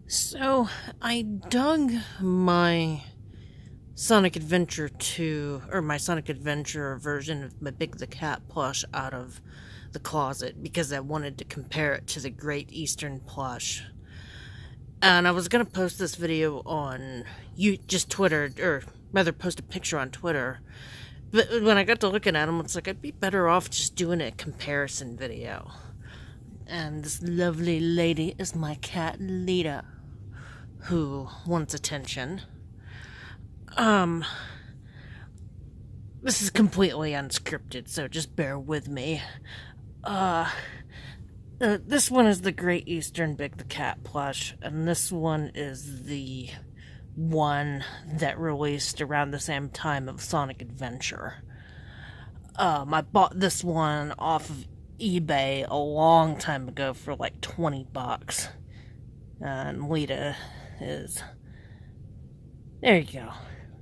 So, I dug my Sonic Adventure 2, or my Sonic Adventure version of my Big the Cat plush out of the closet because I wanted to compare it to the Great Eastern plush. And I was going to post this video on just Twitter, or rather post a picture on Twitter. But when I got to looking at them, it's like I'd be better off just doing a comparison video. And this lovely lady is my cat, Lita, who wants attention. This is completely unscripted, so just bear with me. This one is the Great Eastern Big the Cat plush, and this one is the one that released around the same time of Sonic Adventure. I bought this one off of eBay a long time ago for like $20. And Lita is... There you go.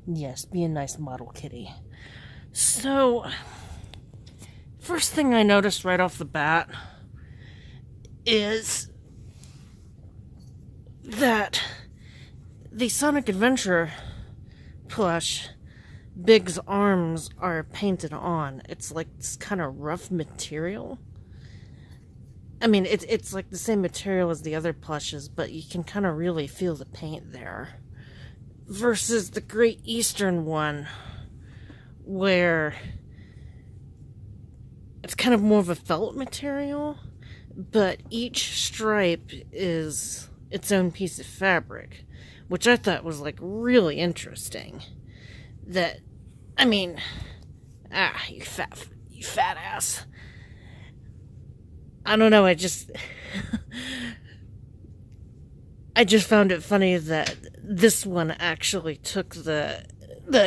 Yes, be a nice model kitty. So, first thing I noticed right off the bat is that the Sonic Adventure plush, Big's arms are painted on. It's like this kind of rough material. I mean, it's like the same material as the other plushes, but you can kind of really feel the paint there. Versus the Great Eastern one, where it's kind of more of a felt material, but each stripe is its own piece of fabric, which I thought was like really interesting. That, I mean, you fat ass. I don't know, I just found it funny that this one actually took the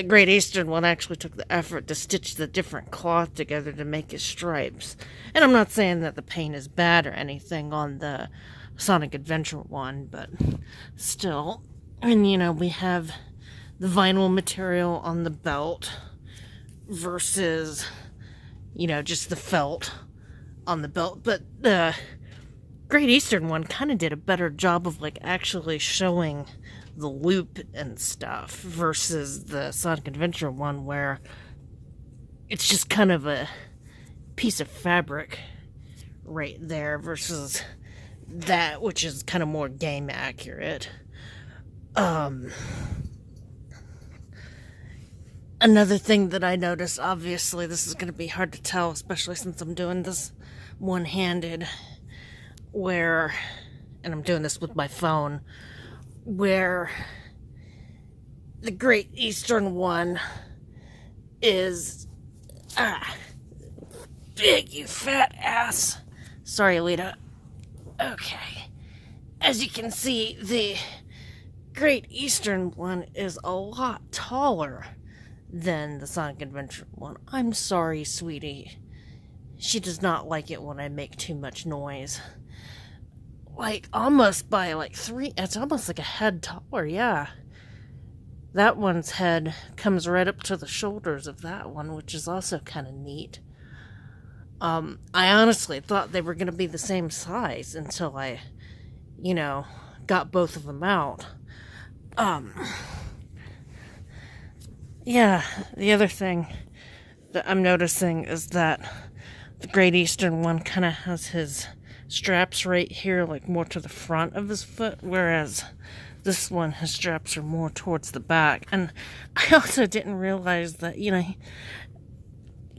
Great Eastern one actually took the effort to stitch the different cloth together to make his stripes. And I'm not saying that the paint is bad or anything on the Sonic Adventure one, but still. And, we have the vinyl material on the belt versus, just the felt on the belt. But the Great Eastern one kind of did a better job of, actually showing the loop and stuff versus the Sonic Adventure one where it's just kind of a piece of fabric right there versus that, which is kind of more game accurate. Another thing that I noticed, obviously this is going to be hard to tell, especially since I'm doing this one-handed, and I'm doing this with my phone, where the Great Eastern one is big, you fat ass. Sorry, Lita. Okay. As you can see, the Great Eastern one is a lot taller than the Sonic Adventure one. I'm sorry, sweetie. She does not like it when I make too much noise. Almost by 3, it's almost like a head taller, yeah. That one's head comes right up to the shoulders of that one, which is also kind of neat. I honestly thought they were going to be the same size until I, got both of them out. Yeah, the other thing that I'm noticing is that the Great Eastern one kind of has his straps right here, more to the front of his foot, whereas this one, his straps are more towards the back. And I also didn't realize that,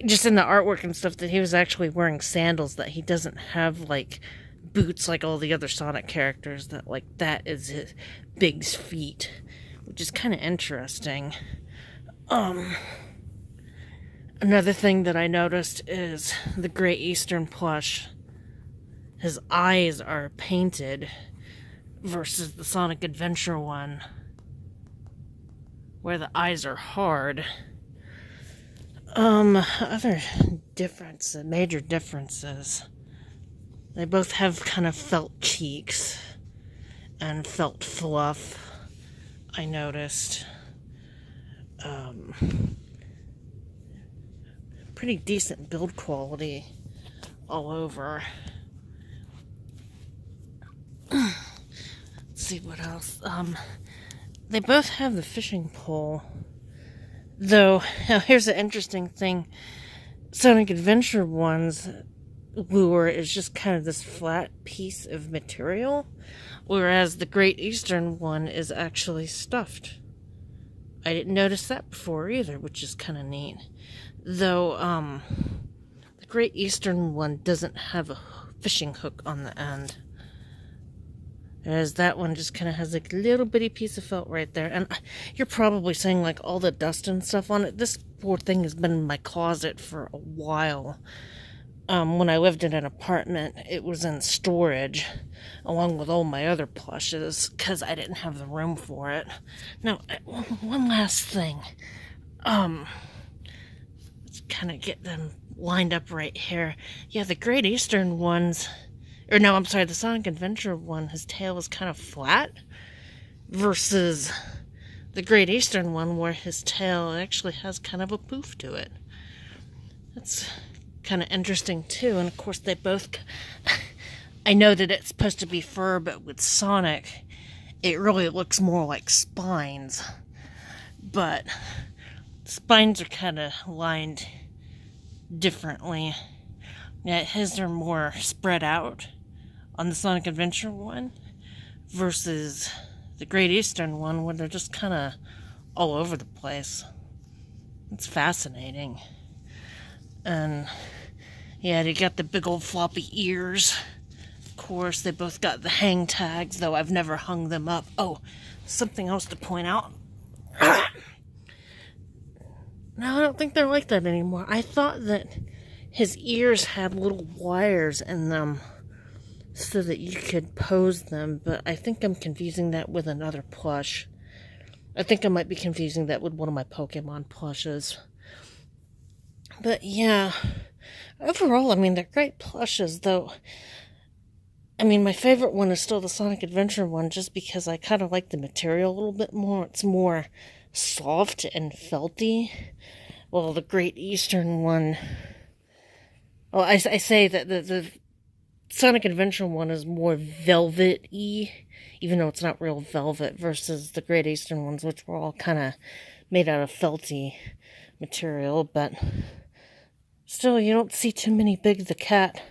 just in the artwork and stuff, that he was actually wearing sandals, that he doesn't have, boots like all the other Sonic characters, that, that is his Big's feet, which is kind of interesting. Another thing that I noticed is the Great Eastern plush, his eyes are painted versus the Sonic Adventure one, where the eyes are hard. Other major differences. They both have kind of felt cheeks and felt fluff, I noticed. Pretty decent build quality all over. see what else. They both have the fishing pole. Though, now here's the interesting thing. Sonic Adventure 1's lure is just kind of this flat piece of material, whereas the Great Eastern one is actually stuffed. I didn't notice that before either, which is kind of neat. Though, the Great Eastern one doesn't have a fishing hook on the end. Whereas that one just kind of has like a little bitty piece of felt right there. And you're probably saying like all the dust and stuff on it. This poor thing has been in my closet for a while. When I lived in an apartment, it was in storage along with all my other plushes because I didn't have the room for it. Now, one last thing. Let's kind of get them lined up right here. Yeah, the Great Eastern ones... Or no, I'm sorry, the Sonic Adventure one, his tail is kind of flat versus the Great Eastern one where his tail actually has kind of a poof to it. That's kind of interesting too. And of course they both... I know that it's supposed to be fur, but with Sonic, it really looks more like spines. But spines are kind of lined differently. Yeah, his are more spread out on the Sonic Adventure one versus the Great Eastern one where they're just kind of all over the place. It's fascinating. And yeah, they got the big old floppy ears. Of course, they both got the hang tags, though I've never hung them up. Oh, something else to point out. No, I don't think they're like that anymore. I thought that his ears had little wires in them so that you could pose them, but I think I'm confusing that with another plush. I think I might be confusing that with one of my Pokemon plushes. But yeah, overall, I mean, they're great plushes, though. I mean, my favorite one is still the Sonic Adventure one, just because I kind of like the material a little bit more. It's more soft and felty. Well, the Great Eastern one... Well, I say that the Sonic Adventure one is more velvet-y, even though it's not real velvet, versus the Great Eastern ones, which were all kind of made out of felty material. But still, you don't see too many Big the Cat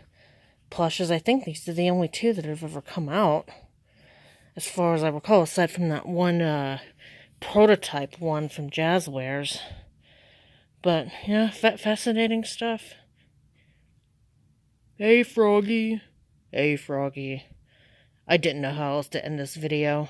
plushes. I think these are the only two that have ever come out, as far as I recall, aside from that one prototype one from Jazzwares. But, yeah, fascinating stuff. Hey, Froggy. Hey, Froggy. I didn't know how else to end this video.